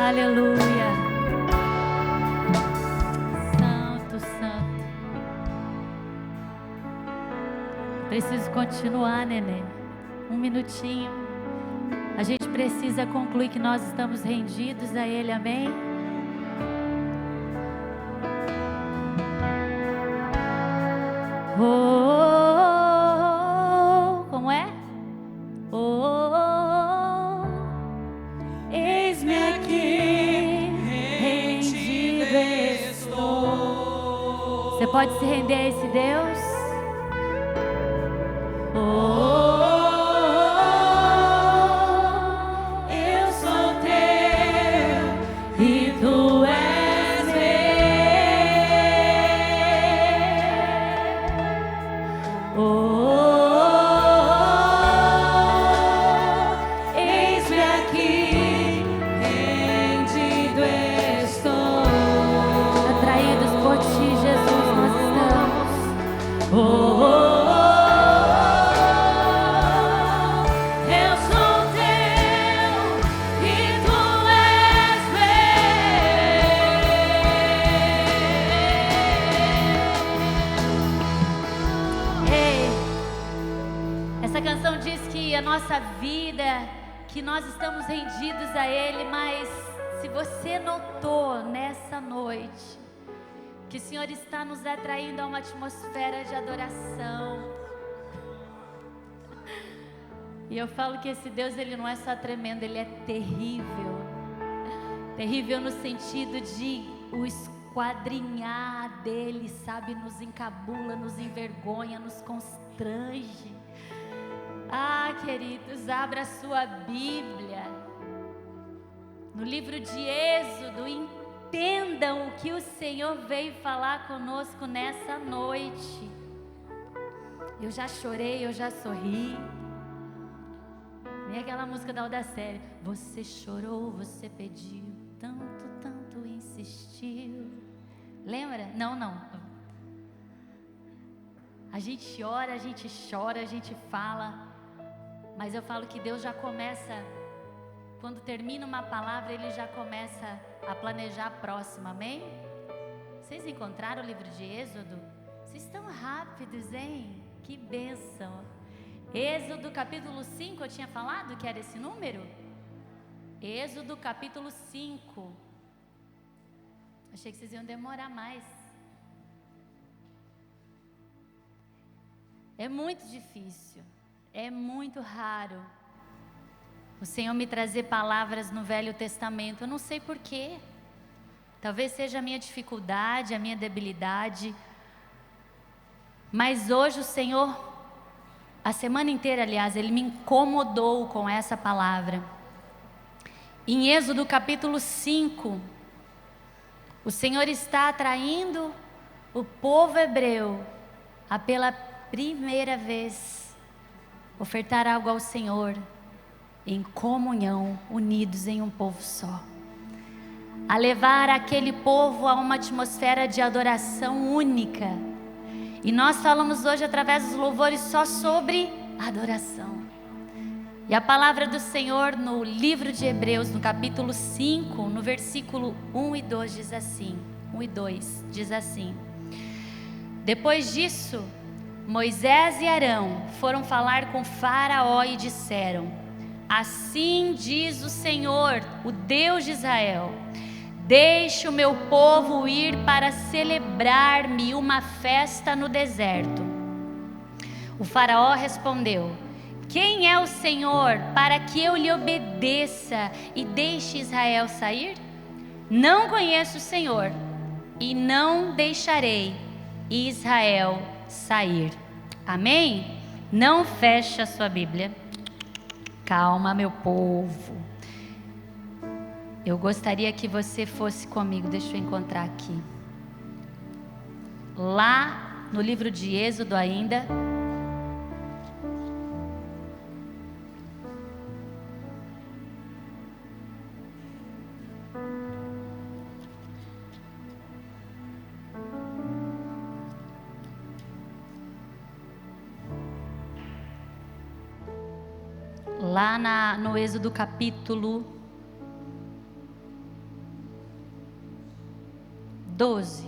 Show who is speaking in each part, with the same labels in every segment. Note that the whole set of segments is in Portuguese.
Speaker 1: Aleluia. Santo, santo. Preciso continuar, neném. Um minutinho. A gente precisa concluir que nós estamos rendidos a Ele, amém? Como é? Eis-me aqui, rendido estou. Você pode se render a esse Deus? Eu sou teu e tu és meu. Eis-me aqui, rendido estou. Atraídos por ti, Jesus, nós estamos. Eu sou teu e tu és meu. Ei, essa canção diz que a nossa vida, que nós estamos rendidos a Ele, mas se você notou nessa noite que o Senhor está nos atraindo a uma atmosfera de adoração. E eu falo que esse Deus, Ele não é só tremendo, Ele é terrível. Terrível no sentido de o esquadrinhar dEle, sabe, nos encabula, nos envergonha, nos constrange. Ah, queridos, abra a sua Bíblia. No livro de Êxodo, entendam o que o Senhor veio falar conosco nessa noite. Eu já chorei, eu já sorri. Nem aquela música da Audacélia. Você chorou, você pediu, tanto, tanto insistiu. Lembra? Não. A gente ora, a gente chora, a gente fala. Mas eu falo que Deus já começa, quando termina uma palavra, Ele já começa a planejar a próxima, amém? Vocês encontraram o livro de Êxodo? Vocês estão rápidos, hein? Que bênção! Êxodo capítulo 5, eu tinha falado que era esse número? Êxodo capítulo 5. Achei que vocês iam demorar mais. É muito difícil, é muito raro o Senhor me trazer palavras no Velho Testamento. Eu não sei porquê. Talvez seja a minha dificuldade, a minha debilidade. Mas hoje o Senhor, a semana inteira, aliás, Ele me incomodou com essa palavra. Em Êxodo capítulo 5, o Senhor está atraindo o povo hebreu a pela primeira vez ofertar algo ao Senhor em comunhão, unidos em um povo só, a levar aquele povo a uma atmosfera de adoração única. E nós falamos hoje através dos louvores só sobre adoração. E a palavra do Senhor no livro de Hebreus, no capítulo 5, no versículo 1 e 2 diz assim, 1 e 2 diz assim: depois disso, Moisés e Arão foram falar com Faraó e disseram: assim diz o Senhor, o Deus de Israel: deixe o meu povo ir para celebrar-me uma festa no deserto. O Faraó respondeu: quem é o Senhor para que eu lhe obedeça e deixe Israel sair? Não conheço o Senhor e não deixarei Israel sair. Amém? Não feche a sua Bíblia. Calma, meu povo. Eu gostaria que você fosse comigo. Deixa eu encontrar aqui. Lá no livro de Êxodo ainda. Lá no Êxodo capítulo 12.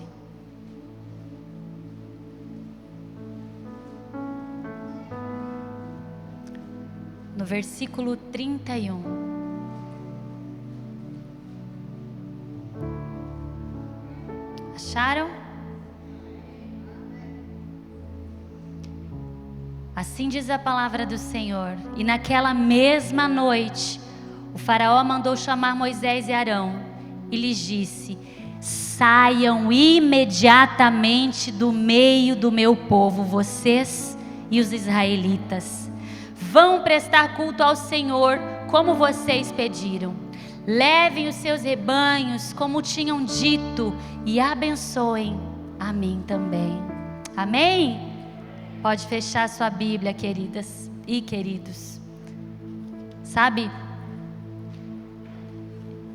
Speaker 1: No versículo 31. Acharam? Assim diz a palavra do Senhor. E naquela mesma noite, o faraó mandou chamar Moisés e Arão e lhes disse: saiam imediatamente do meio do meu povo, vocês e os israelitas. Vão prestar culto ao Senhor, como vocês pediram. Levem os seus rebanhos, como tinham dito, e abençoem a mim também. Amém? Pode fechar sua Bíblia, queridas e queridos. Sabe,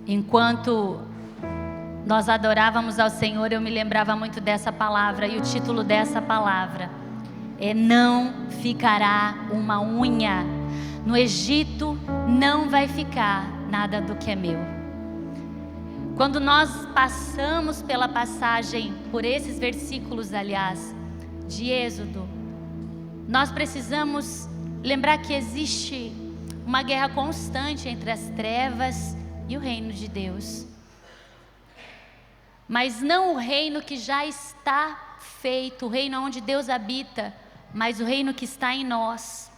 Speaker 1: enquanto nós adorávamos ao Senhor, eu me lembrava muito dessa palavra, e o título dessa palavra é: não ficará uma unha. No Egito não vai ficar nada do que é meu. Quando nós passamos pela passagem, por esses versículos, aliás, de Êxodo, nós precisamos lembrar que existe uma guerra constante entre as trevas e o reino de Deus. Mas não o reino que já está feito, o reino onde Deus habita, mas o reino que está em nós.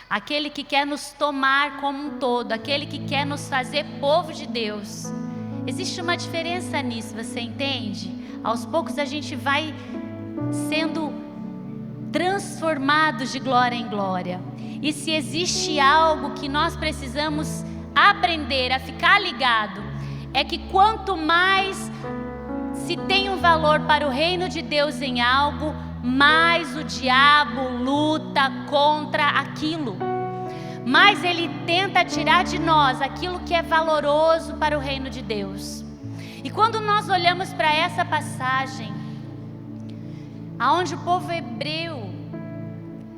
Speaker 1: Aquele que quer nos tomar como um todo, aquele que quer nos fazer povo de Deus. Existe uma diferença nisso, você entende? Aos poucos a gente vai sendo transformados de glória em glória. E se existe algo que nós precisamos aprender a ficar ligado, é que quanto mais se tem um valor para o reino de Deus em algo, mais o diabo luta contra aquilo. Mais ele tenta tirar de nós aquilo que é valoroso para o reino de Deus. E quando nós olhamos para essa passagem, aonde o povo hebreu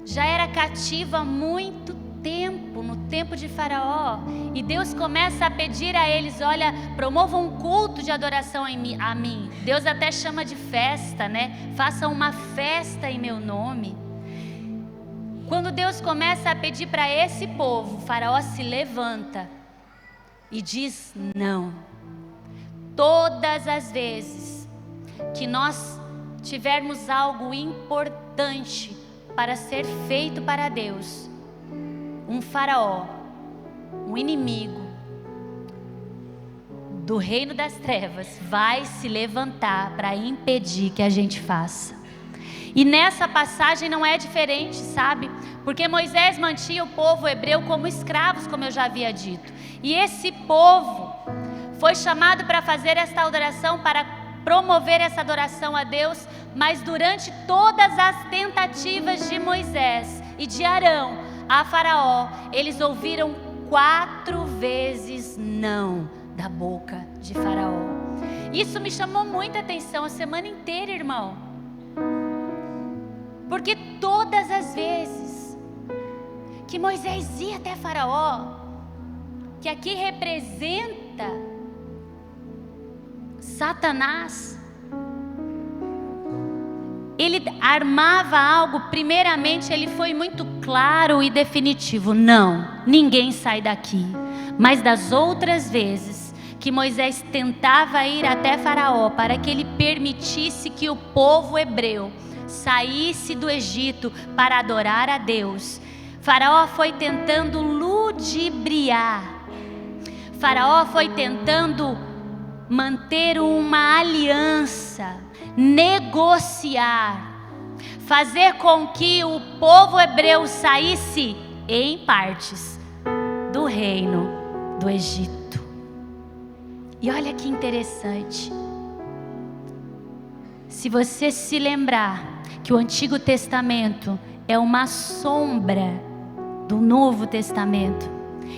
Speaker 1: já era cativo há muito tempo, no tempo de Faraó, e Deus começa a pedir a eles: olha, promovam um culto de adoração a mim. Deus até chama de festa, né? Façam uma festa em meu nome. Quando Deus começa a pedir para esse povo, Faraó se levanta e diz não. Todas as vezes que nós tivermos algo importante para ser feito para Deus, um faraó, um inimigo do reino das trevas vai se levantar para impedir que a gente faça. E nessa passagem não é diferente, sabe? Porque Moisés mantinha o povo hebreu como escravos, como eu já havia dito. E esse povo foi chamado para fazer esta adoração, para promover essa adoração a Deus, mas durante todas as tentativas de Moisés e de Arão a Faraó, eles ouviram 4 vezes não da boca de Faraó. Isso me chamou muita atenção a semana inteira, irmão. Porque todas as vezes que Moisés ia até Faraó, que aqui representa Satanás, ele armava algo. Primeiramente ele foi muito claro e definitivo: não, ninguém sai daqui. Mas das outras vezes que Moisés tentava ir até Faraó para que ele permitisse que o povo hebreu saísse do Egito para adorar a Deus, Faraó foi tentando ludibriar, Faraó foi tentando manter uma aliança, negociar, fazer com que o povo hebreu saísse em partes do reino do Egito. E olha que interessante, se você se lembrar que o Antigo Testamento é uma sombra do Novo Testamento,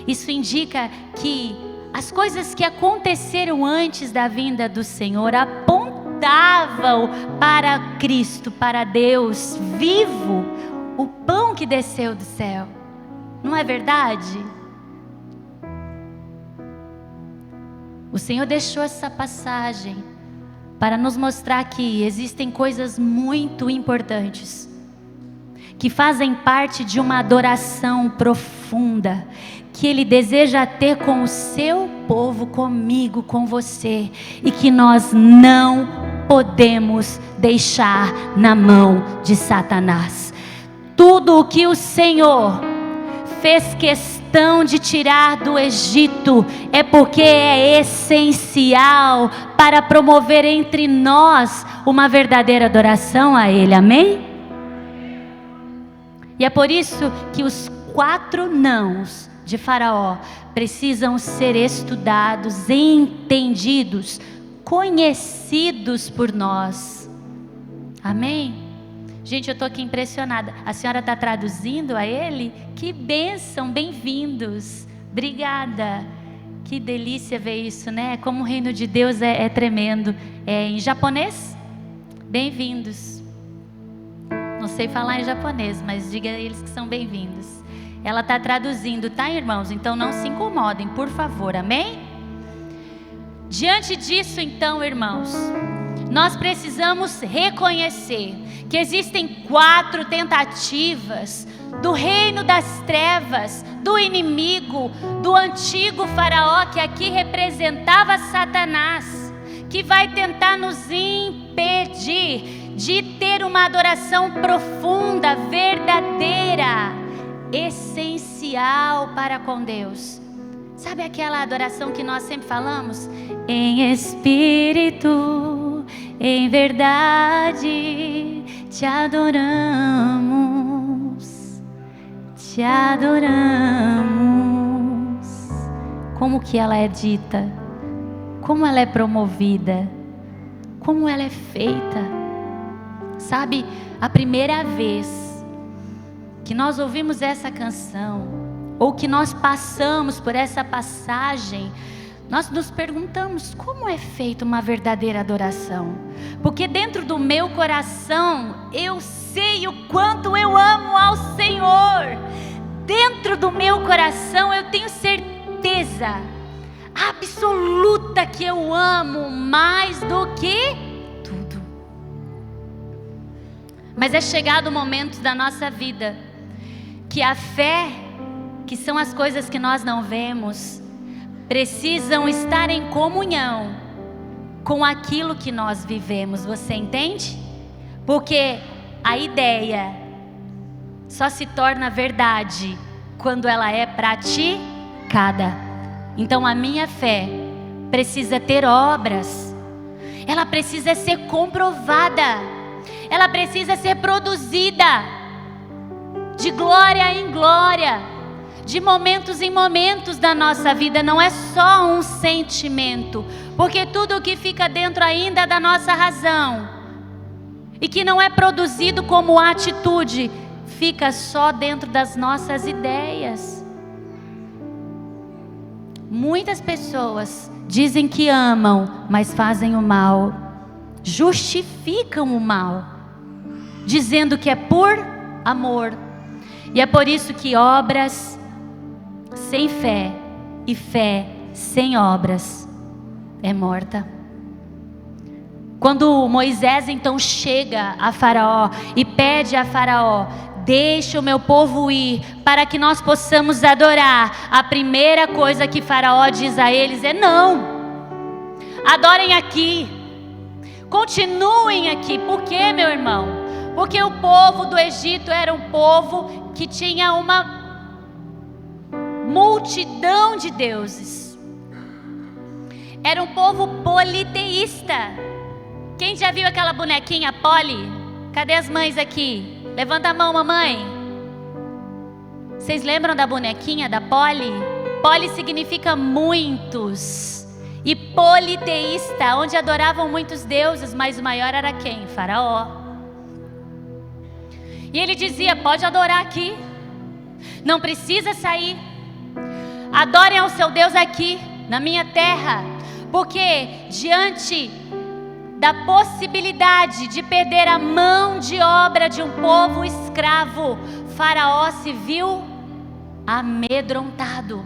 Speaker 1: isso indica que as coisas que aconteceram antes da vinda do Senhor apontavam para Cristo, para Deus vivo, o pão que desceu do céu. Não é verdade? O Senhor deixou essa passagem para nos mostrar que existem coisas muito importantes, que fazem parte de uma adoração profunda, que Ele deseja ter com o seu povo, comigo, com você, e que nós não podemos deixar na mão de Satanás. Tudo o que o Senhor fez questão de tirar do Egito é porque é essencial para promover entre nós uma verdadeira adoração a Ele, amém? E é por isso que os 4 nãos de Faraó precisam ser estudados, entendidos, conhecidos por nós, amém? Gente, eu estou aqui impressionada. A senhora está traduzindo a ele? Que bênção, bem-vindos. Obrigada. Que delícia ver isso, né? Como o reino de Deus é tremendo. É em japonês? Bem-vindos. Não sei falar em japonês, mas diga a eles que são bem-vindos. Ela está traduzindo, tá, irmãos? Então não se incomodem, por favor, amém? Diante disso, então, irmãos, nós precisamos reconhecer que existem 4 tentativas do reino das trevas, do inimigo, do antigo faraó, que aqui representava Satanás, que vai tentar nos impedir de ter uma adoração profunda, verdadeira, essencial para com Deus. Sabe aquela adoração que nós sempre falamos? Em espírito, em verdade, te adoramos, te adoramos. Como que ela é dita? Como ela é promovida? Como ela é feita? Sabe, a primeira vez que nós ouvimos essa canção, ou que nós passamos por essa passagem, nós nos perguntamos como é feita uma verdadeira adoração. Porque dentro do meu coração eu sei o quanto eu amo ao Senhor. Dentro do meu coração eu tenho certeza absoluta que eu amo mais do que tudo. Mas é chegado o momento da nossa vida que a fé, que são as coisas que nós não vemos, precisam estar em comunhão com aquilo que nós vivemos. Você entende? Porque a ideia só se torna verdade quando ela é praticada. Então a minha fé precisa ter obras, ela precisa ser comprovada, ela precisa ser produzida de glória em glória, de momentos em momentos da nossa vida. Não é só um sentimento, porque tudo o que fica dentro ainda da nossa razão e que não é produzido como atitude, fica só dentro das nossas ideias. Muitas pessoas dizem que amam, mas fazem o mal, justificam o mal, dizendo que é por amor. E é por isso que obras sem fé e fé sem obras é morta. Quando Moisés então chega a Faraó e pede a Faraó: deixa o meu povo ir para que nós possamos adorar, a primeira coisa que Faraó diz a eles é: não, adorem aqui, continuem aqui. Por quê, meu irmão? Porque o povo do Egito era um povo que tinha uma multidão de deuses. Era um povo politeísta. Quem já viu aquela bonequinha Polly? Cadê as mães aqui? Levanta a mão, mamãe. Vocês lembram da bonequinha da Polly? Polly significa muitos. E politeísta, onde adoravam muitos deuses, mas o maior era quem? Faraó. E ele dizia: pode adorar aqui, não precisa sair, adorem ao seu Deus aqui, na minha terra. Porque diante da possibilidade de perder a mão de obra de um povo escravo, Faraó se viu amedrontado.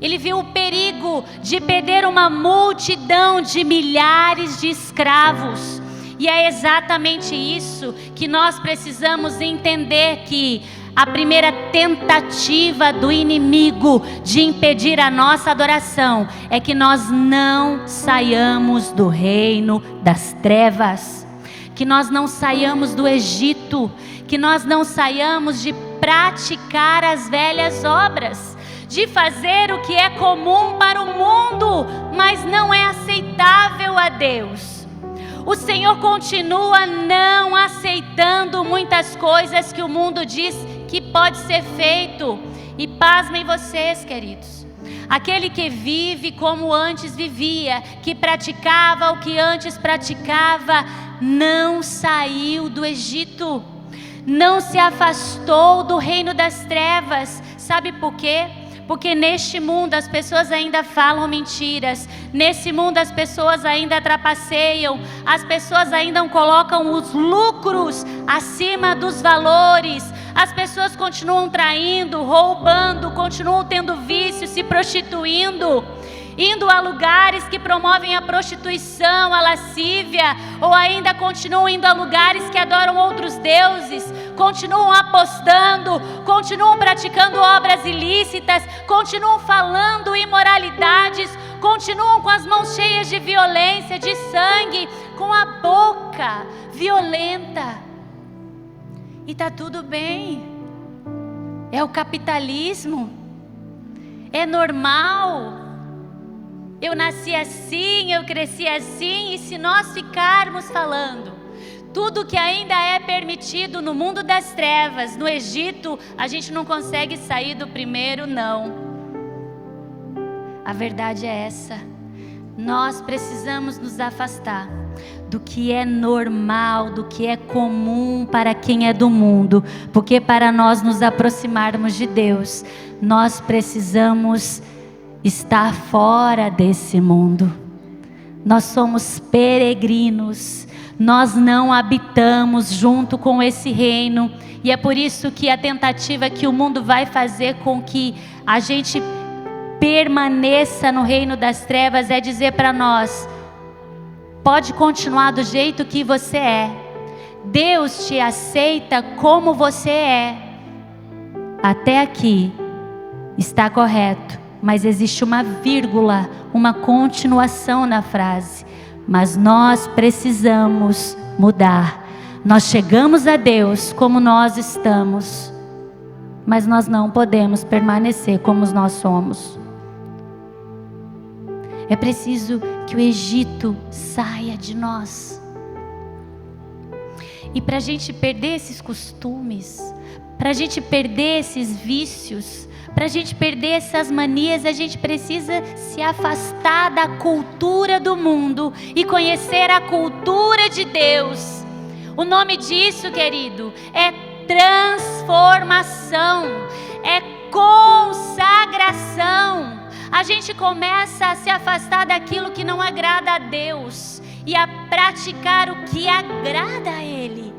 Speaker 1: Ele viu o perigo de perder uma multidão de milhares de escravos. E é exatamente isso que nós precisamos entender, que a primeira tentativa do inimigo de impedir a nossa adoração é que nós não saiamos do reino das trevas, que nós não saiamos do Egito, que nós não saiamos de praticar as velhas obras, de fazer o que é comum para o mundo, mas não é aceitável a Deus. O Senhor continua não aceitando muitas coisas que o mundo diz que pode ser feito. E pasmem vocês, queridos, aquele que vive como antes vivia, que praticava o que antes praticava, não saiu do Egito, não se afastou do reino das trevas. Sabe por quê? Porque neste mundo as pessoas ainda falam mentiras, nesse mundo as pessoas ainda trapaceiam, as pessoas ainda colocam os lucros acima dos valores, as pessoas continuam traindo, roubando, continuam tendo vícios, se prostituindo, indo a lugares que promovem a prostituição, a lascívia, ou ainda continuam indo a lugares que adoram outros deuses, continuam apostando, continuam praticando obras ilícitas, continuam falando imoralidades, continuam com as mãos cheias de violência, de sangue, com a boca violenta. E tá tudo bem, é o capitalismo, é normal. Eu nasci assim, eu cresci assim, e se nós ficarmos falando tudo que ainda é permitido no mundo das trevas, no Egito, a gente não consegue sair do primeiro não. A verdade é essa. Nós precisamos nos afastar do que é normal, do que é comum para quem é do mundo, porque para nós nos aproximarmos de Deus, nós precisamos estar fora desse mundo. Nós somos peregrinos, nós não habitamos junto com esse reino, e é por isso que a tentativa que o mundo vai fazer com que a gente permaneça no reino das trevas é dizer para nós: pode continuar do jeito que você é, Deus te aceita como você é, até aqui está correto, mas existe uma vírgula, uma continuação na frase. Mas nós precisamos mudar. Nós chegamos a Deus como nós estamos, mas nós não podemos permanecer como nós somos. É preciso que o Egito saia de nós. E para a gente perder esses costumes, para a gente perder esses vícios, para a gente perder essas manias, a gente precisa se afastar da cultura do mundo e conhecer a cultura de Deus. O nome disso, querido, é transformação, é consagração. A gente começa a se afastar daquilo que não agrada a Deus e a praticar o que agrada a Ele.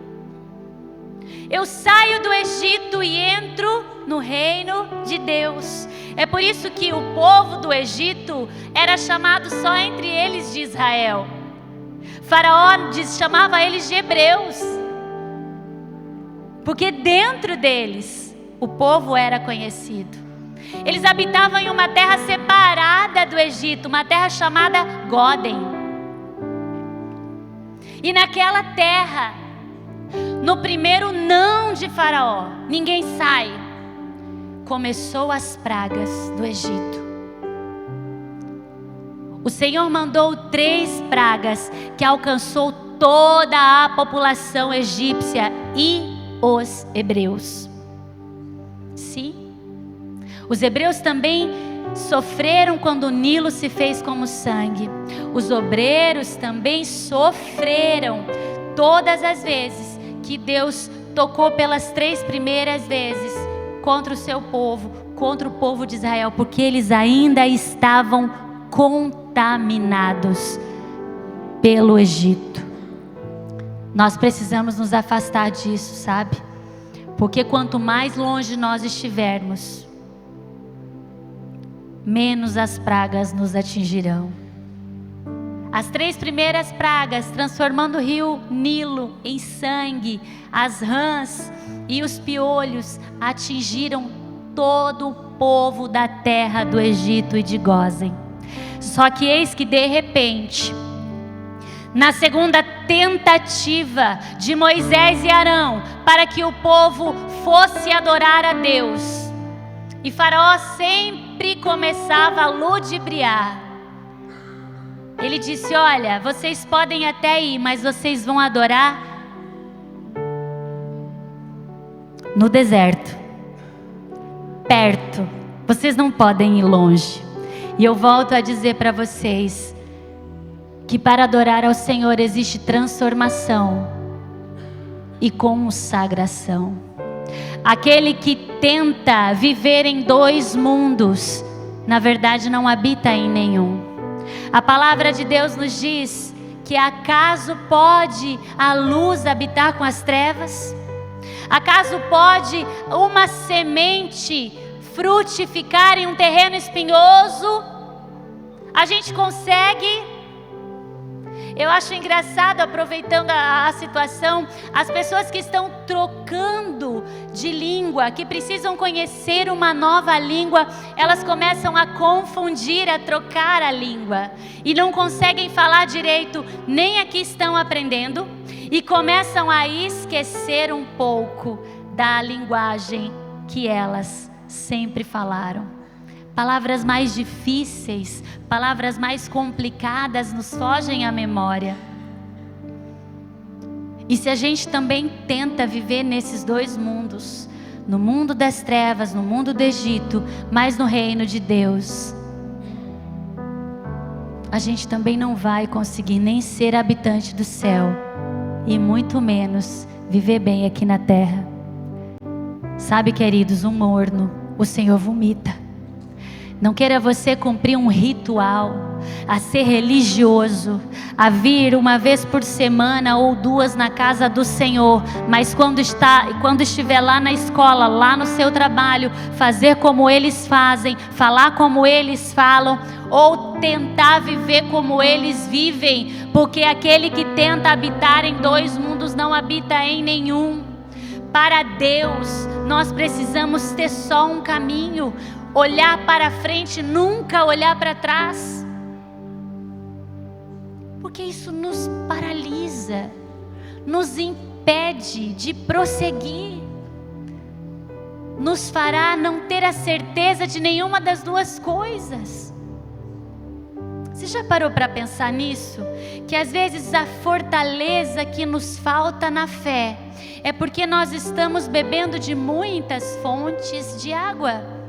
Speaker 1: Eu saio do Egito e entro no reino de Deus. É por isso que o povo do Egito era chamado só entre eles de Israel. Faraó chamava eles de hebreus, porque dentro deles o povo era conhecido. Eles habitavam em uma terra separada do Egito, uma terra chamada Góden. E naquela terra, no primeiro não de Faraó, ninguém sai, começou as pragas do Egito. O Senhor mandou 3 pragas que alcançou toda a população egípcia e os hebreus. Sim, os hebreus também sofreram quando o Nilo se fez como sangue. Os obreiros também sofreram todas as vezes que Deus tocou pelas 3 primeiras vezes contra o seu povo, contra o povo de Israel, porque eles ainda estavam contaminados pelo Egito. Nós precisamos nos afastar disso, sabe? Porque quanto mais longe nós estivermos, menos as pragas nos atingirão. As 3 primeiras pragas, transformando o rio Nilo em sangue, as rãs e os piolhos, atingiram todo o povo da terra do Egito e de Gósen. Só que eis que de repente, na segunda tentativa de Moisés e Arão, para que o povo fosse adorar a Deus, e Faraó sempre começava a ludibriar. Ele disse: olha, vocês podem até ir, mas vocês vão adorar no deserto, perto. Vocês não podem ir longe. E eu volto a dizer para vocês que para adorar ao Senhor existe transformação e consagração. Aquele que tenta viver em 2 mundos, na verdade não habita em nenhum. A palavra de Deus nos diz que acaso pode a luz habitar com as trevas? Acaso pode uma semente frutificar em um terreno espinhoso? A gente consegue? Eu acho engraçado, aproveitando a situação, as pessoas que estão trocando de língua, que precisam conhecer uma nova língua, elas começam a confundir, a trocar a língua, e não conseguem falar direito nem a que estão aprendendo, e começam a esquecer um pouco da linguagem que elas sempre falaram. Palavras mais difíceis, palavras mais complicadas nos fogem à memória. E se a gente também tenta viver nesses 2 mundos, no mundo das trevas, no mundo do Egito, mas no reino de Deus, a gente também não vai conseguir nem ser habitante do céu, e muito menos viver bem aqui na terra. Sabe, queridos, um morno o Senhor vomita. Não queira você cumprir um ritual, a ser religioso, a vir uma vez por semana ou 2 na casa do Senhor, mas quando estiver lá na escola, lá no seu trabalho, fazer como eles fazem, falar como eles falam, ou tentar viver como eles vivem, porque aquele que tenta habitar em 2 mundos não habita em nenhum. Para Deus, nós precisamos ter só um caminho, olhar para frente, nunca olhar para trás, porque isso nos paralisa, nos impede de prosseguir, nos fará não ter a certeza de nenhuma das 2 coisas. Você já parou para pensar nisso? Que às vezes a fortaleza que nos falta na fé é porque nós estamos bebendo de muitas fontes de água.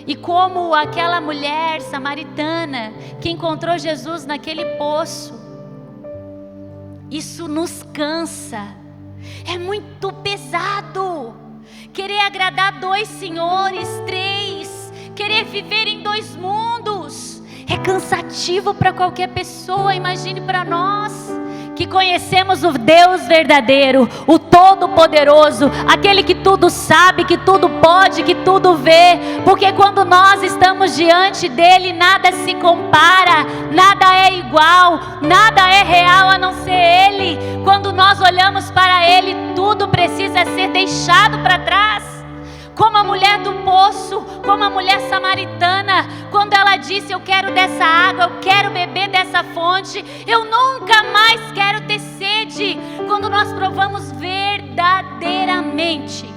Speaker 1: E como aquela mulher samaritana que encontrou Jesus naquele poço, isso nos cansa. É muito pesado querer agradar 2 senhores, 3, querer viver em 2 mundos. É cansativo para qualquer pessoa. Imagine para nós que conhecemos o Deus verdadeiro, o Todo-Poderoso, aquele que tudo sabe, que tudo pode, que tudo vê, porque quando nós estamos diante dele, nada se compara, nada é igual, nada é real a não ser ele. Quando nós olhamos para ele, tudo precisa ser deixado para trás. Como a mulher do poço, como a mulher samaritana, quando ela disse: eu quero dessa água, eu quero beber dessa fonte, eu nunca mais quero ter sede. Quando nós provamos verdadeiramente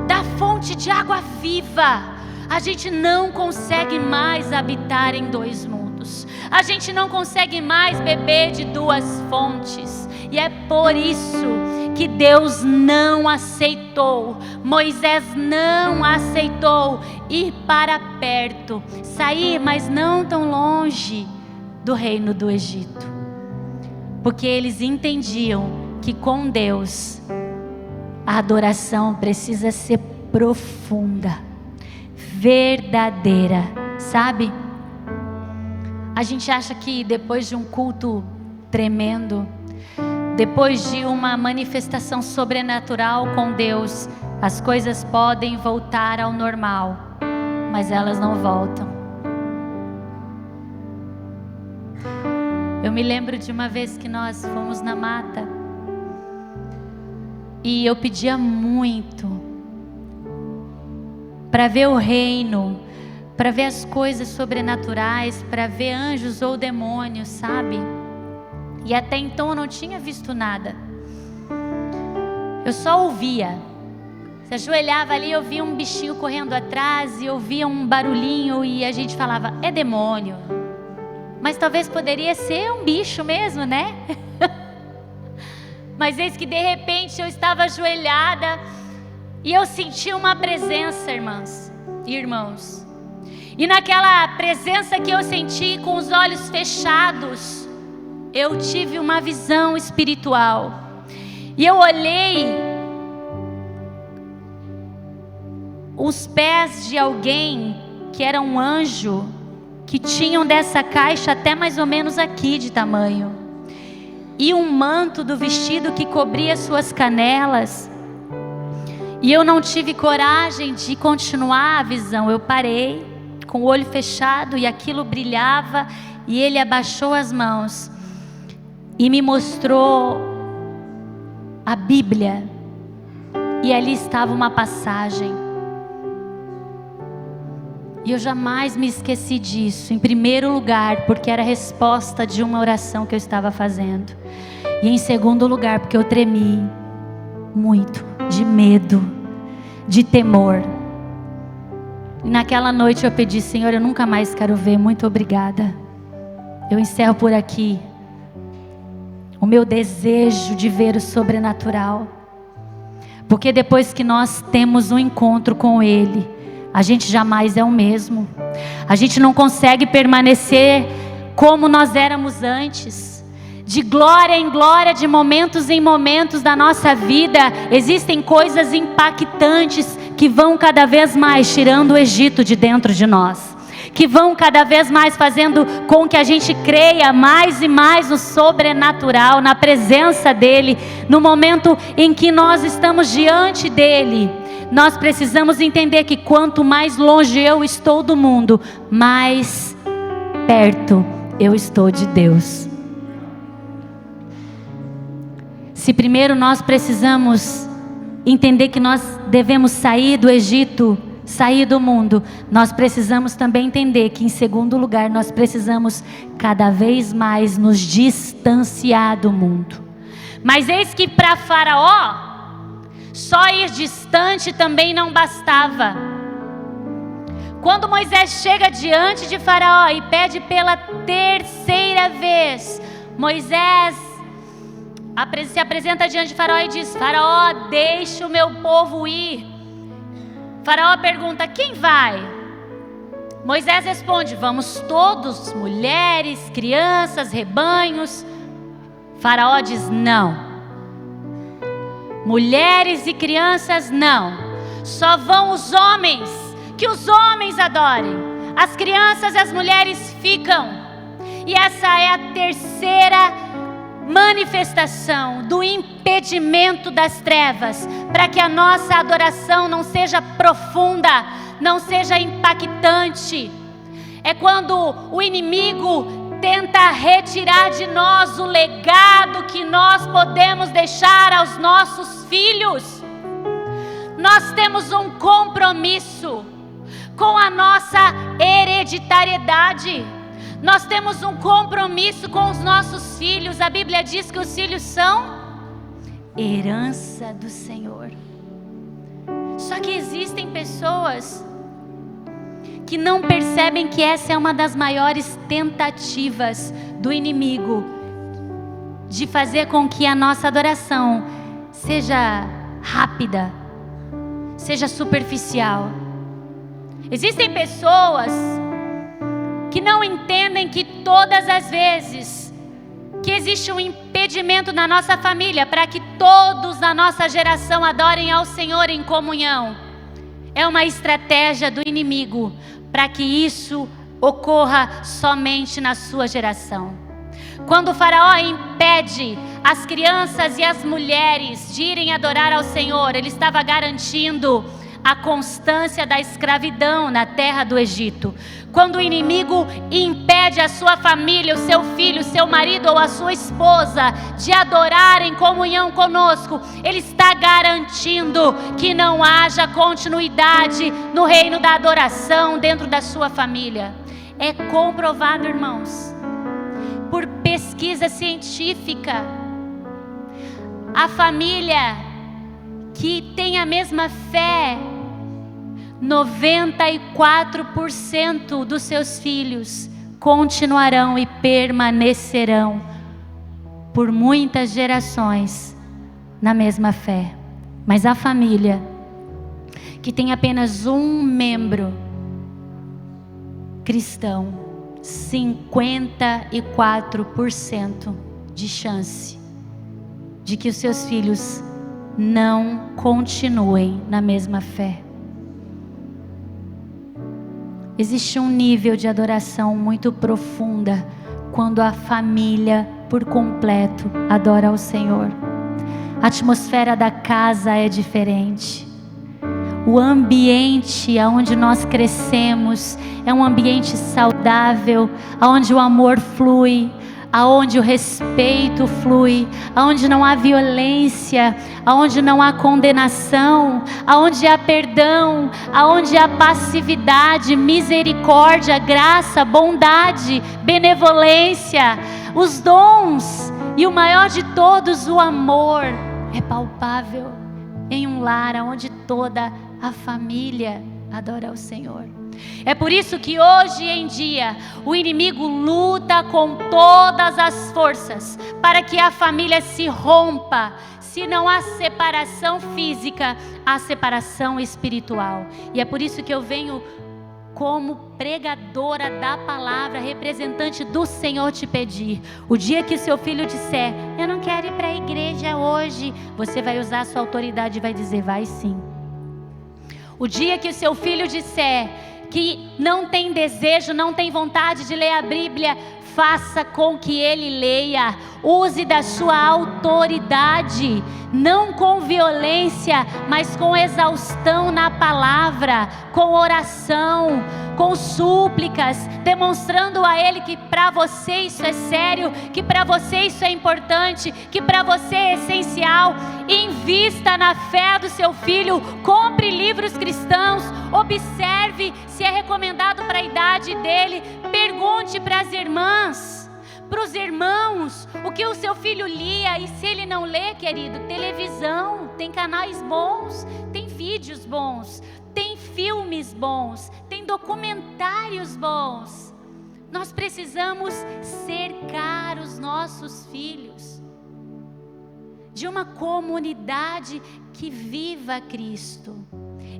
Speaker 1: da fonte de água viva, a gente não consegue mais habitar em 2 mundos, a gente não consegue mais beber de 2 fontes. E é por isso que Deus não aceitou, Moisés não aceitou ir para perto, sair, mas não tão longe do reino do Egito, porque eles entendiam que com Deus a adoração precisa ser profunda, verdadeira, sabe? A gente acha que depois de um culto tremendo, depois de uma manifestação sobrenatural com Deus, as coisas podem voltar ao normal, mas elas não voltam. Eu me lembro de uma vez que nós fomos na mata e eu pedia muito para ver o reino, para ver as coisas sobrenaturais, para ver anjos ou demônios, sabe? E até então eu não tinha visto nada. Eu só ouvia. Se ajoelhava ali, eu via um bichinho correndo atrás e eu via um barulhinho e a gente falava, é demônio. Mas talvez poderia ser um bicho mesmo, né? Mas eis que de repente eu estava ajoelhada e eu senti uma presença, irmãs e irmãos. E naquela presença que eu senti com os olhos fechados, eu tive uma visão espiritual. E eu olhei os pés de alguém que era um anjo, que tinham dessa caixa até mais ou menos aqui de tamanho, e um manto do vestido que cobria suas canelas. E eu não tive coragem de continuar a visão. Eu parei com o olho fechado e aquilo brilhava, e ele abaixou as mãos e me mostrou a Bíblia, e ali estava uma passagem. E eu jamais me esqueci disso. Em primeiro lugar, porque era a resposta de uma oração que eu estava fazendo. E em segundo lugar, porque eu tremi muito, de medo, de temor. E naquela noite eu pedi, Senhor, eu nunca mais quero ver, muito obrigada. Eu encerro por aqui o meu desejo de ver o sobrenatural. Porque depois que nós temos um encontro com Ele, a gente jamais é o mesmo. A gente não consegue permanecer como nós éramos antes. De glória em glória, de momentos em momentos da nossa vida, existem coisas impactantes que vão cada vez mais tirando o Egito de dentro de nós, que vão cada vez mais fazendo com que a gente creia mais e mais no sobrenatural, na presença dEle. No momento em que nós estamos diante dEle, nós precisamos entender que quanto mais longe eu estou do mundo, mais perto eu estou de Deus. Se primeiro nós precisamos entender que nós devemos sair do Egito, sair do mundo, nós precisamos também entender que em segundo lugar nós precisamos cada vez mais nos distanciar do mundo. Mas eis que para Faraó, só ir distante também não bastava. Quando Moisés chega diante de Faraó e pede pela terceira vez, Moisés se apresenta diante de Faraó e diz, Faraó, deixa o meu povo ir. Faraó pergunta, quem vai? Moisés responde, vamos todos, mulheres, crianças, rebanhos. Faraó diz, não. Mulheres e crianças não, só vão os homens, que os homens adorem, as crianças e as mulheres ficam. E essa é a terceira manifestação do impedimento das trevas, para que a nossa adoração não seja profunda, não seja impactante. É quando o inimigo tenta retirar de nós o legado que nós podemos deixar aos nossos filhos. Nós temos um compromisso com a nossa hereditariedade. Nós temos um compromisso com os nossos filhos. A Bíblia diz que os filhos são herança do Senhor. Só que existem pessoas que não percebem que essa é uma das maiores tentativas do inimigo, de fazer com que a nossa adoração seja rápida, seja superficial. Existem pessoas que não entendem que todas as vezes que existe um impedimento na nossa família para que todos na nossa geração adorem ao Senhor em comunhão, é uma estratégia do inimigo para que isso ocorra somente na sua geração. Quando o Faraó impede as crianças e as mulheres de irem adorar ao Senhor, ele estava garantindo a constância da escravidão na terra do Egito. Quando o inimigo impede a sua família, o seu filho, o seu marido ou a sua esposa de adorar em comunhão conosco, ele está garantindo que não haja continuidade no reino da adoração dentro da sua família. É comprovado, irmãos, por pesquisa científica. A família que tem a mesma fé, 94% dos seus filhos continuarão e permanecerão por muitas gerações na mesma fé. Mas a família que tem apenas um membro cristão, 54% de chance de que os seus filhos não continuem na mesma fé. Existe um nível de adoração muito profunda quando a família por completo adora ao Senhor. A atmosfera da casa é diferente. O ambiente onde nós crescemos é um ambiente saudável, onde o amor flui, aonde o respeito flui, aonde não há violência, aonde não há condenação, aonde há perdão, aonde há passividade, misericórdia, graça, bondade, benevolência, os dons e o maior de todos, o amor, é palpável em um lar onde toda a família adora ao Senhor. É por isso que hoje em dia o inimigo luta com todas as forças para que a família se rompa. Se não há separação física, há separação espiritual. E é por isso que eu venho como pregadora da palavra, representante do Senhor, te pedir: o dia que o seu filho disser, eu não quero ir para a igreja hoje, você vai usar a sua autoridade e vai dizer, vai sim. O dia que o seu filho disser que não tem desejo, não tem vontade de ler a Bíblia, faça com que ele leia. Use da sua autoridade, não com violência, mas com exaustão na palavra, com oração, com súplicas, demonstrando a ele que para você isso é sério, que para você isso é importante, que para você é essencial. Invista na fé do seu filho, compre livros cristãos, observe se é recomendado para a idade dele, pergunte para as irmãs, para os irmãos, o que o seu filho lia. E se ele não lê, querido, televisão, tem canais bons, tem vídeos bons, tem filmes bons, tem documentários bons. Nós precisamos cercar os nossos filhos de uma comunidade que viva Cristo.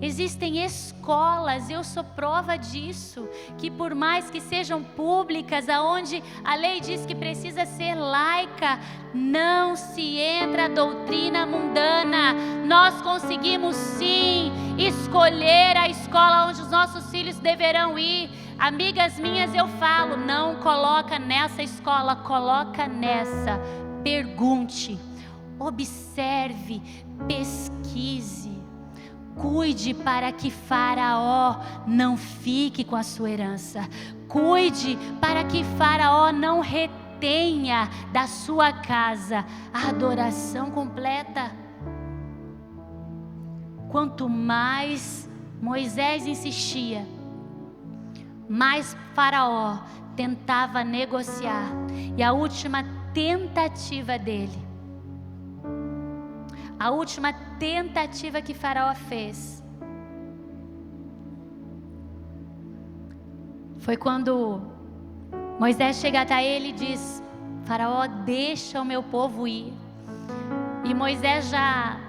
Speaker 1: Existem escolas, eu sou prova disso, que por mais que sejam públicas, aonde a lei diz que precisa ser laica, não se entra a doutrina mundana. Nós conseguimos sim escolher a escola onde os nossos filhos deverão ir. Amigas minhas, eu falo, não coloca nessa escola, coloca nessa. Pergunte, observe, pesquise. Cuide para que Faraó não fique com a sua herança. Cuide para que Faraó não retenha da sua casa a adoração completa. Quanto mais Moisés insistia, mais Faraó tentava negociar. E a última tentativa dele, a última tentativa que Faraó fez foi quando Moisés chega até ele e diz: Faraó, deixa o meu povo ir. E Moisés já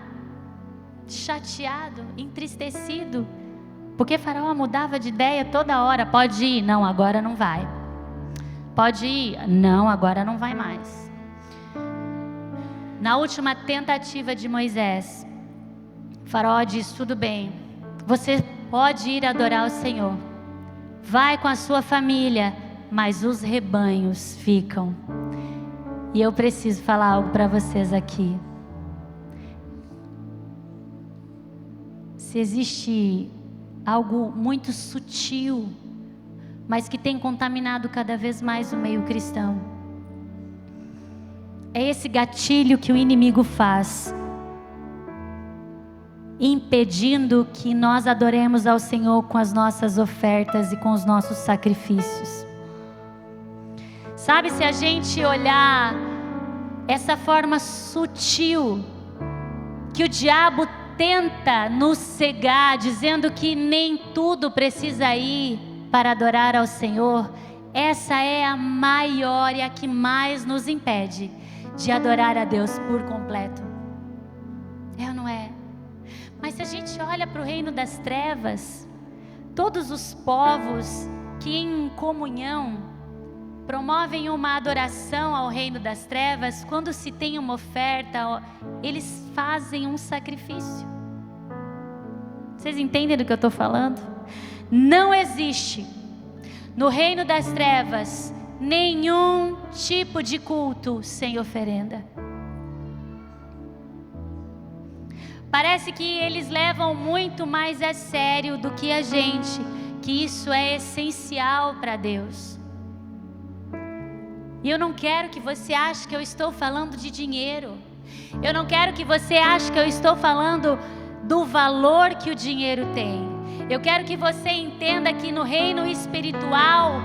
Speaker 1: chateado, entristecido, porque Faraó mudava de ideia toda hora. Pode ir, não, agora não vai. Pode ir, não, agora não vai mais. Na última tentativa de Moisés, Faraó diz: tudo bem, você pode ir adorar o Senhor, vai com a sua família, mas os rebanhos ficam. E eu preciso falar algo para vocês aqui. se existe algo muito sutil, mas que tem contaminado cada vez mais o meio cristão, é esse gatilho que o inimigo faz, impedindo que nós adoremos ao Senhor com as nossas ofertas e com os nossos sacrifícios. Sabe, se a gente olhar essa forma sutil que o diabo tenta nos cegar, dizendo que nem tudo precisa ir para adorar ao Senhor, essa é a maior e a que mais nos impede de adorar a Deus por completo. É ou não é? Mas se a gente olha para o reino das trevas, todos os povos que em comunhão promovem uma adoração ao reino das trevas, quando se tem uma oferta, eles fazem um sacrifício. Vocês entendem do que eu estou falando? Não existe no reino das trevas nenhum tipo de culto sem oferenda. Parece que eles levam muito mais a sério do que a gente, que isso é essencial para Deus. E eu não quero que você ache que eu estou falando de dinheiro. Eu não quero que você ache que eu estou falando do valor que o dinheiro tem. Eu quero que você entenda que no reino espiritual,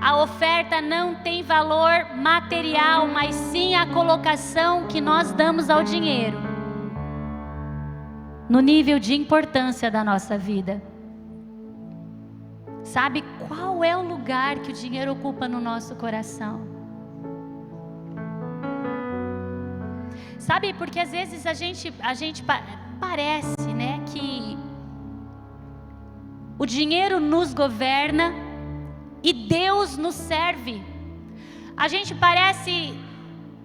Speaker 1: a oferta não tem valor material, mas sim a colocação que nós damos ao dinheiro, no nível de importância da nossa vida. Sabe qual é o lugar que o dinheiro ocupa no nosso coração? Sabe, porque às vezes a gente parece, né, que o dinheiro nos governa e Deus nos serve. A gente parece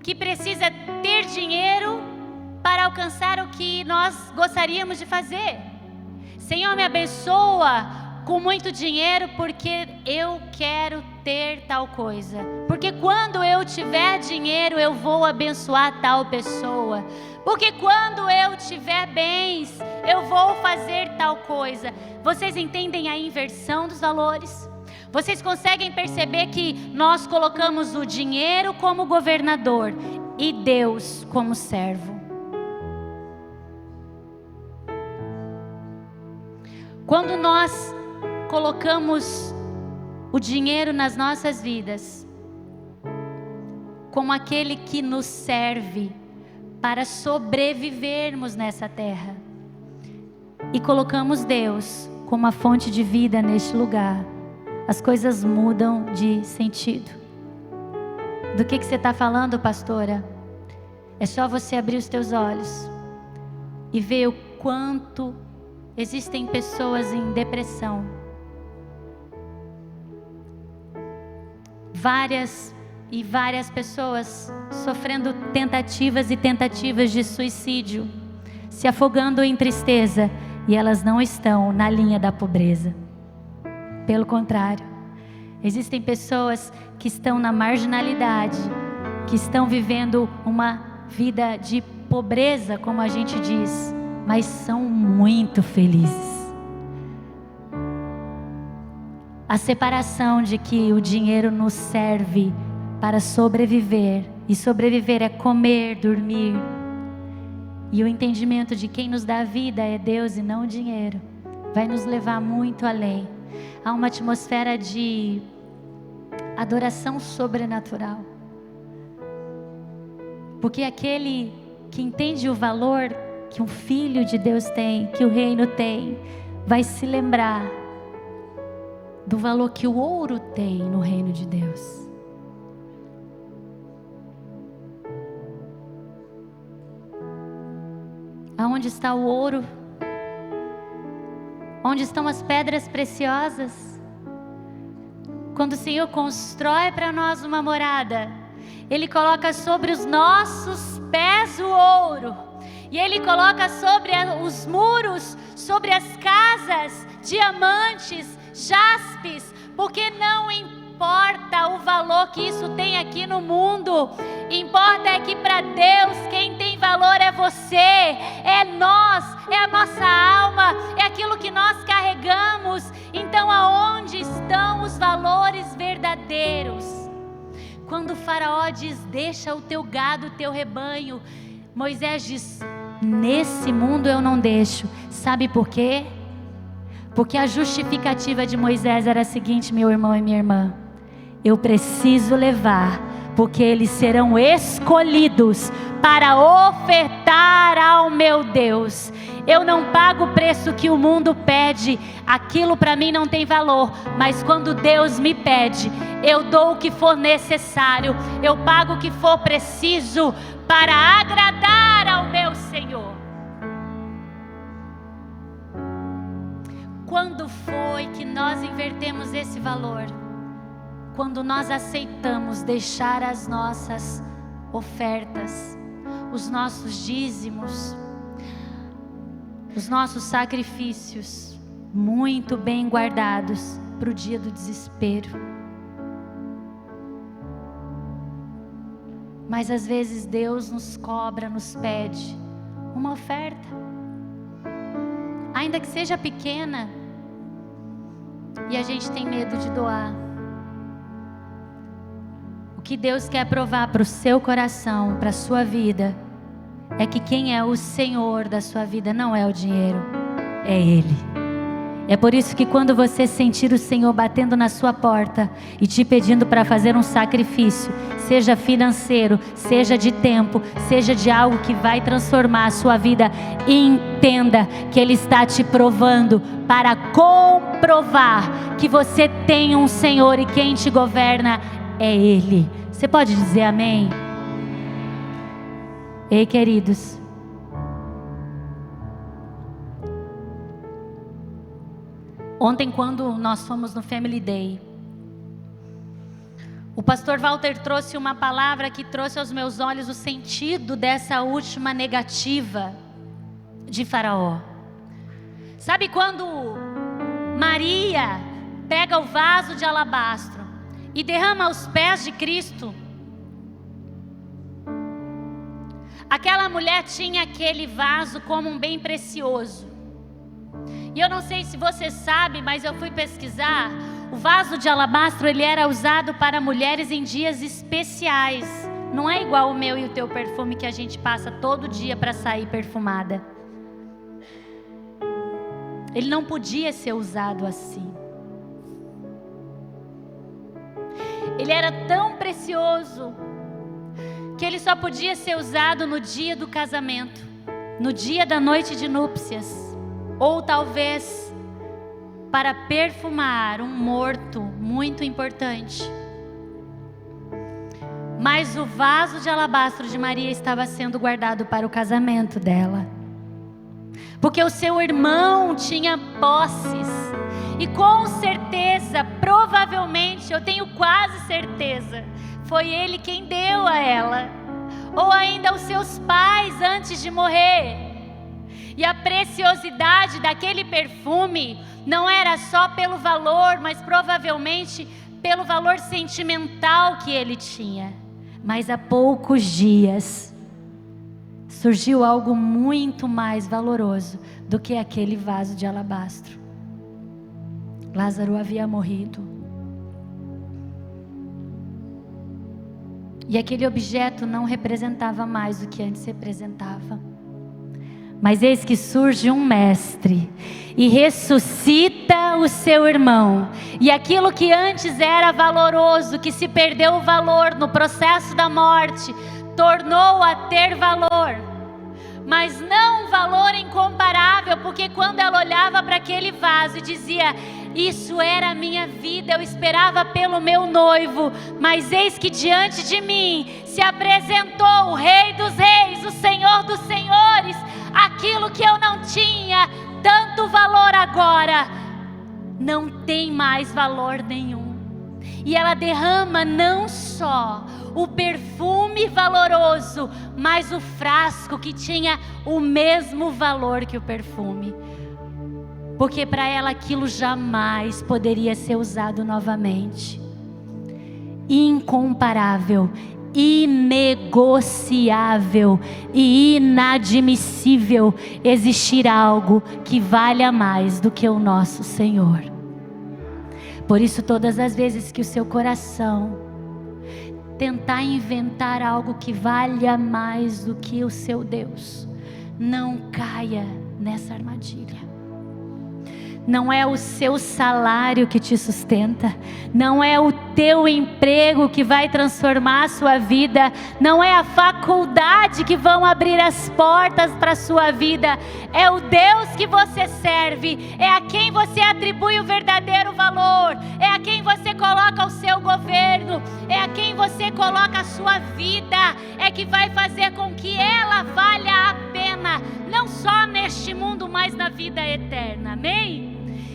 Speaker 1: que precisa ter dinheiro para alcançar o que nós gostaríamos de fazer. Senhor, me abençoa com muito dinheiro porque eu quero ter tal coisa. Porque quando eu tiver dinheiro eu vou abençoar tal pessoa. Porque quando eu tiver bens eu vou fazer tal coisa. Vocês entendem a inversão dos valores? Vocês conseguem perceber que nós colocamos o dinheiro como governador e Deus como servo? Quando nós colocamos o dinheiro nas nossas vidas como aquele que nos serve para sobrevivermos nessa terra, e colocamos Deus como a fonte de vida neste lugar, as coisas mudam de sentido. Do que você está falando, pastora? É só você abrir os teus olhos e ver o quanto existem pessoas em depressão. Várias pessoas sofrendo tentativas e tentativas de suicídio, se afogando em tristeza, e elas não estão na linha da pobreza. Pelo contrário, existem pessoas que estão na marginalidade, que estão vivendo uma vida de pobreza, como a gente diz, mas são muito felizes. A separação de que o dinheiro nos serve para sobreviver, e sobreviver é comer, dormir, e o entendimento de quem nos dá a vida é Deus e não o dinheiro, vai nos levar muito além. Há uma atmosfera de adoração sobrenatural, porque aquele que entende o valor que um filho de Deus tem, que o reino tem, vai se lembrar do valor que o ouro tem no reino de Deus. Aonde está o ouro? Onde estão as pedras preciosas? Quando o Senhor constrói para nós uma morada, Ele coloca sobre os nossos pés o ouro, e Ele coloca sobre os muros, sobre as casas, diamantes, jaspes, porque não importa o valor que isso tem aqui no mundo, importa é que para Deus quem tem valor valor é você, é nós, é a nossa alma, é aquilo que nós carregamos. Então aonde estão os valores verdadeiros? Quando o faraó diz, deixa o teu gado, o teu rebanho, Moisés diz, nesse mundo eu não deixo. Sabe por quê? Porque a justificativa de Moisés era a seguinte, meu irmão e minha irmã: eu preciso levar, porque eles serão escolhidos para ofertar ao meu Deus. Eu não pago o preço que o mundo pede, aquilo para mim não tem valor, mas quando Deus me pede, eu dou o que for necessário, eu pago o que for preciso para agradar ao meu Senhor. Quando foi que nós invertemos esse valor? Quando nós aceitamos deixar as nossas ofertas, os nossos dízimos, os nossos sacrifícios muito bem guardados para o dia do desespero. Mas às vezes Deus nos cobra, nos pede uma oferta, ainda que seja pequena, e a gente tem medo de doar. O que Deus quer provar para o seu coração, para a sua vida, é que quem é o Senhor da sua vida não é o dinheiro, é Ele. É por isso que quando você sentir o Senhor batendo na sua porta e te pedindo para fazer um sacrifício, seja financeiro, seja de tempo, seja de algo que vai transformar a sua vida, entenda que Ele está te provando para comprovar que você tem um Senhor e quem te governa é Ele. Você pode dizer amém? Ei, queridos, ontem quando nós fomos no Family Day, o pastor Walter trouxe uma palavra que trouxe aos meus olhos o sentido dessa última negativa de Faraó. Sabe quando Maria pega o vaso de alabastro e derrama aos pés de Cristo? Aquela mulher tinha aquele vaso como um bem precioso. E eu não sei se você sabe, mas eu fui pesquisar. O vaso de alabastro, ele era usado para mulheres em dias especiais. Não é igual o meu e o teu perfume que a gente passa todo dia para sair perfumada. Ele não podia ser usado assim. Ele era tão precioso que ele só podia ser usado no dia do casamento, no dia da noite de núpcias, ou talvez para perfumar um morto muito importante. Mas o vaso de alabastro de Maria estava sendo guardado para o casamento dela, porque o seu irmão tinha posses, e com certeza, provavelmente, eu tenho quase certeza, foi ele quem deu a ela, ou ainda os seus pais antes de morrer. E a preciosidade daquele perfume não era só pelo valor, mas provavelmente pelo valor sentimental que ele tinha. Mas há poucos dias surgiu algo muito mais valoroso do que aquele vaso de alabastro. Lázaro havia morrido. E aquele objeto não representava mais o que antes representava. Mas eis que surge um mestre e ressuscita o seu irmão. E aquilo que antes era valoroso, que se perdeu o valor no processo da morte, tornou a ter valor. Mas não um valor incomparável, porque quando ela olhava para aquele vaso e dizia: isso era a minha vida, eu esperava pelo meu noivo, mas eis que diante de mim se apresentou o Rei dos Reis, o Senhor dos Senhores. Aquilo que eu não tinha tanto valor agora, não tem mais valor nenhum. E ela derrama não só o perfume valoroso, mas o frasco que tinha o mesmo valor que o perfume. Porque para ela aquilo jamais poderia ser usado novamente. Incomparável, inegociável e inadmissível existir algo que valha mais do que o nosso Senhor. Por isso, todas as vezes que o seu coração tentar inventar algo que valha mais do que o seu Deus, não caia nessa armadilha. Não é o seu salário que te sustenta, não é o teu emprego que vai transformar a sua vida, não é a faculdade que vão abrir as portas para a sua vida, é o Deus que você serve, é a quem você atribui o verdadeiro valor, é a quem você coloca o seu governo, é a quem você coloca a sua vida, é que vai fazer com que ela valha a pena, não só neste mundo, mas na vida eterna, amém?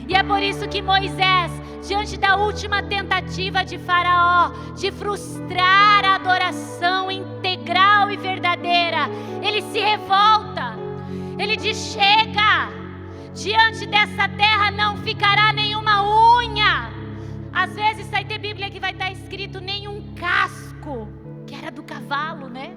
Speaker 1: E é por isso que Moisés, diante da última tentativa de Faraó, de frustrar a adoração integral e verdadeira, ele se revolta, ele diz: chega, diante dessa terra não ficará nenhuma unha. Às vezes vai ter Bíblia que vai estar escrito nenhum casco, que era do cavalo, né?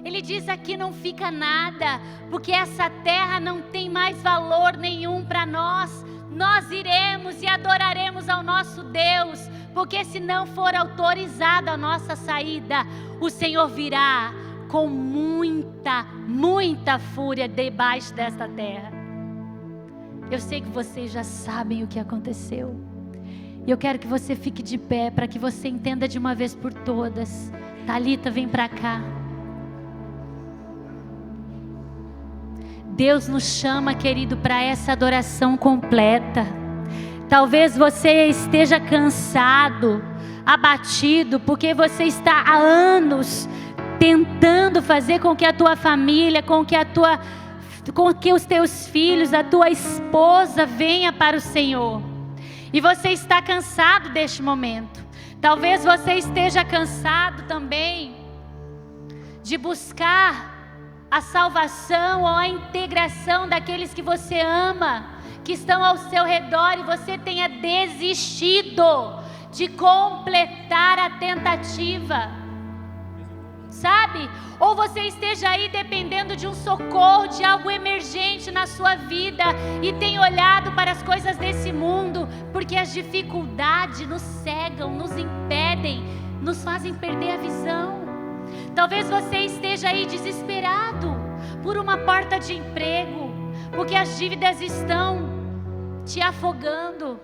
Speaker 1: Ele diz: aqui não fica nada, porque essa terra não tem mais valor nenhum para nós. Nós iremos e adoraremos ao nosso Deus, porque se não for autorizada a nossa saída, o Senhor virá com muita, muita fúria debaixo desta terra. Eu sei que vocês já sabem o que aconteceu. E eu quero que você fique de pé, para que você entenda de uma vez por todas. Thalita, vem para cá. Deus nos chama, querido, para essa adoração completa. Talvez você esteja cansado, abatido, porque você está há anos tentando fazer com que a tua família, com que os teus filhos, a tua esposa venha para o Senhor. E você está cansado deste momento. Talvez você esteja cansado também de buscar a salvação ou a integração daqueles que você ama, que estão ao seu redor, e você tenha desistido de completar a tentativa, sabe? Ou você esteja aí dependendo de um socorro, de algo emergente na sua vida, e tem olhado para as coisas desse mundo, porque as dificuldades nos cegam, nos impedem, nos fazem perder a visão. Talvez você esteja aí desesperado por uma porta de emprego, porque as dívidas estão te afogando.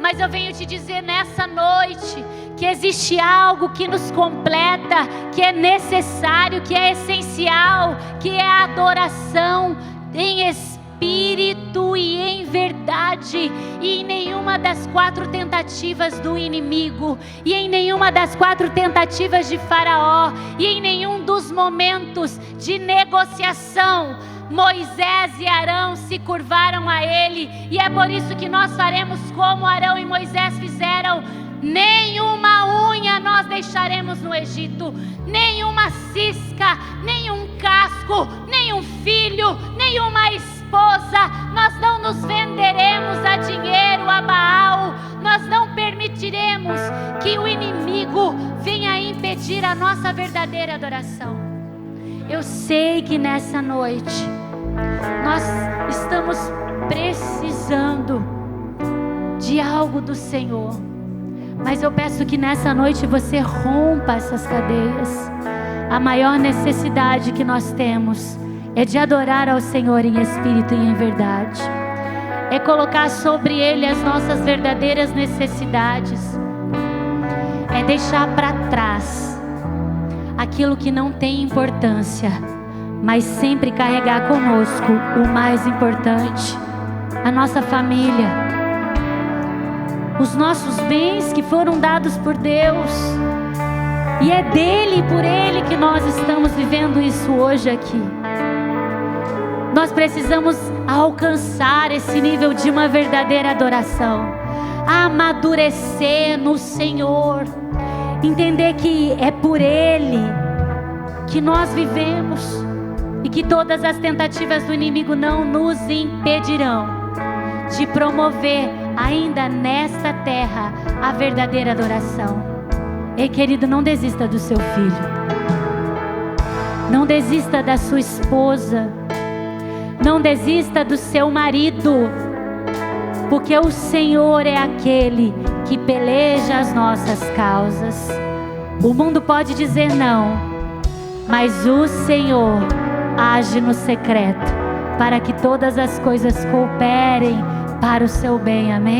Speaker 1: Mas eu venho te dizer nessa noite que existe algo que nos completa, que é necessário, que é essencial, que é a adoração em espírito e em verdade. E em nenhuma das 4 tentativas do inimigo, e em nenhuma das 4 tentativas de Faraó, e em nenhum dos momentos de negociação, Moisés e Arão se curvaram a ele. E é por isso que nós faremos como Arão e Moisés fizeram. Nenhuma unha nós deixaremos no Egito, nenhuma cisca, nenhum casco, nenhum filho, nenhuma esposa. Nós não nos venderemos a dinheiro, a Baal. Nós não permitiremos que o inimigo venha impedir a nossa verdadeira adoração. Eu sei que nessa noite nós estamos precisando de algo do Senhor, mas eu peço que nessa noite você rompa essas cadeias. A maior necessidade que nós temos é de adorar ao Senhor em espírito e em verdade, é colocar sobre Ele as nossas verdadeiras necessidades, é deixar para trás aquilo que não tem importância, mas sempre carregar conosco o mais importante, a nossa família, os nossos bens que foram dados por Deus, e é dele e por Ele que nós estamos vivendo isso hoje aqui. Nós precisamos alcançar esse nível de uma verdadeira adoração, amadurecer no Senhor, entender que é por Ele que nós vivemos, e que todas as tentativas do inimigo não nos impedirão de promover ainda nesta terra a verdadeira adoração. Ei, querido, não desista do seu filho. Não desista da sua esposa. Não desista do seu marido. Porque o Senhor é aquele que peleja as nossas causas. O mundo pode dizer não, mas o Senhor age no secreto para que todas as coisas cooperem para o seu bem. Amém?